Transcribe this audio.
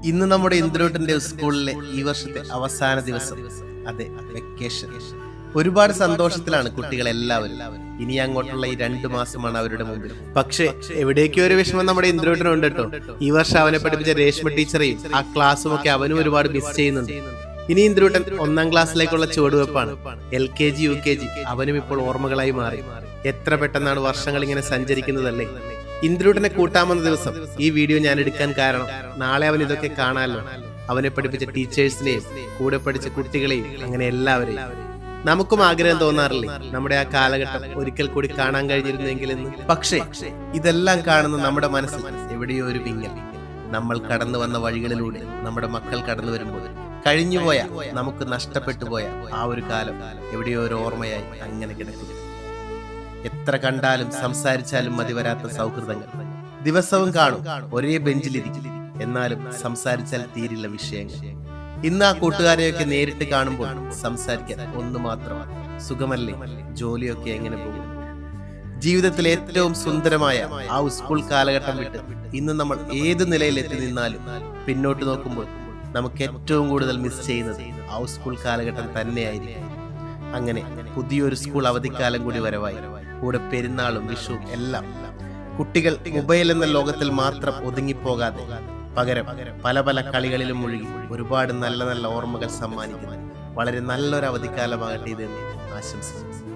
ഇന്ന് നമ്മുടെ ഇന്ദ്രോട്ടന്റെ സ്കൂളിലെ ഈ വർഷത്തെ അവസാന ദിവസം. അതെ, വെക്കേഷൻ. ഒരുപാട് സന്തോഷത്തിലാണ് കുട്ടികൾ എല്ലാവരും. ഇനി അങ്ങോട്ടുള്ള ഈ 2 മാസമാണ് അവരുടെ മുമ്പിൽ. പക്ഷേ എവിടേക്കോ ഒരു വിഷമം നമ്മുടെ ഇന്ദ്രോട്ടനുണ്ട് കേട്ടോ. ഈ വർഷം അവനെ പഠിപ്പിച്ച രേഷ്മ ടീച്ചറെയും ആ ക്ലാസ്സും ഒക്കെ അവനും ഒരുപാട് മിസ് ചെയ്യുന്നുണ്ട്. ഇനി ഇന്ദ്രോട്ടൻ 1ാം ക്ലാസ്സിലേക്കുള്ള ചുവടുവെപ്പാണ്. LKG UKG അവനും ഇപ്പോൾ ഓർമ്മകളായി മാറി. എത്ര പെട്ടെന്നാണ് വർഷങ്ങൾ ഇങ്ങനെ സഞ്ചരിക്കുന്നതല്ലേ. ഇന്ദ്രൂട്ടനെ കൂട്ടാമെന്ന ദിവസം ഈ വീഡിയോ ഞാൻ എടുക്കാൻ കാരണം, നാളെ അവൻ ഇതൊക്കെ കാണാമല്ലോ. അവനെ പഠിപ്പിച്ച ടീച്ചേഴ്സിനെയും കൂടെ പഠിച്ച കുട്ടികളെയും, അങ്ങനെ എല്ലാവരെയും. നമുക്കും ആഗ്രഹം തോന്നാറില്ലേ നമ്മുടെ ആ കാലഘട്ടം ഒരിക്കൽ കൂടി കാണാൻ കഴിഞ്ഞിരുന്നെങ്കിലെന്ന്. പക്ഷേ ഇതെല്ലാം കാണുന്ന നമ്മുടെ മനസ്സിൽ എവിടെയോ ഒരു വിങ്ങൽ. നമ്മൾ കടന്നു വന്ന വഴികളിലൂടെ നമ്മുടെ മക്കൾ കടന്നു വരുമ്പോൾ കഴിഞ്ഞുപോയ, നമുക്ക് നഷ്ടപ്പെട്ടു പോയ ആ ഒരു കാലം എവിടെയോ ഒരു ഓർമ്മയായി അങ്ങനെ കിടക്കുന്നു. എത്ര കണ്ടാലും സംസാരിച്ചാലും മതി വരാത്ത സൗഹൃദങ്ങൾ. ദിവസവും കാണും, ഒരേ ബെഞ്ചിലിരിക്കും, എന്നാലും സംസാരിച്ചാൽ തീരില്ല വിഷയങ്ങൾ. ഇന്ന് ആ കൂട്ടുകാരെയൊക്കെ നേരിട്ട് കാണുമ്പോൾ സംസാരിക്കാൻ ഒന്ന് മാത്രം, സുഖമല്ലേ, ജോലിയൊക്കെ എങ്ങനെ പോകും. ജീവിതത്തിലെ ഏറ്റവും സുന്ദരമായ ആ സ്കൂൾ കാലഘട്ടം വിട്ട് ഇന്ന് നമ്മൾ ഏത് നിലയിലെത്തി നിന്നാലും പിന്നോട്ട് നോക്കുമ്പോൾ നമുക്ക് ഏറ്റവും കൂടുതൽ മിസ് ചെയ്യുന്നത് ആ സ്കൂൾ കാലഘട്ടം തന്നെയായിരിക്കും. അങ്ങനെ പുതിയൊരു സ്കൂൾ അവധിക്കാലം കൂടി വരവായി. കൂടെ പെരുന്നാളും വിഷുവും എല്ലാം. കുട്ടികൾ മൊബൈൽ എന്ന ലോകത്തിൽ മാത്രം ഒതുങ്ങിപ്പോകാതെ പകരം പല പല കളികളിലും മുഴുകി ഒരുപാട് നല്ല നല്ല ഓർമ്മകൾ സമ്മാനിക്കുന്നു. വളരെ നല്ലൊരു അവധിക്കാലമാകട്ടെ ഇതെന്ന് ആശംസിക്കുന്നു.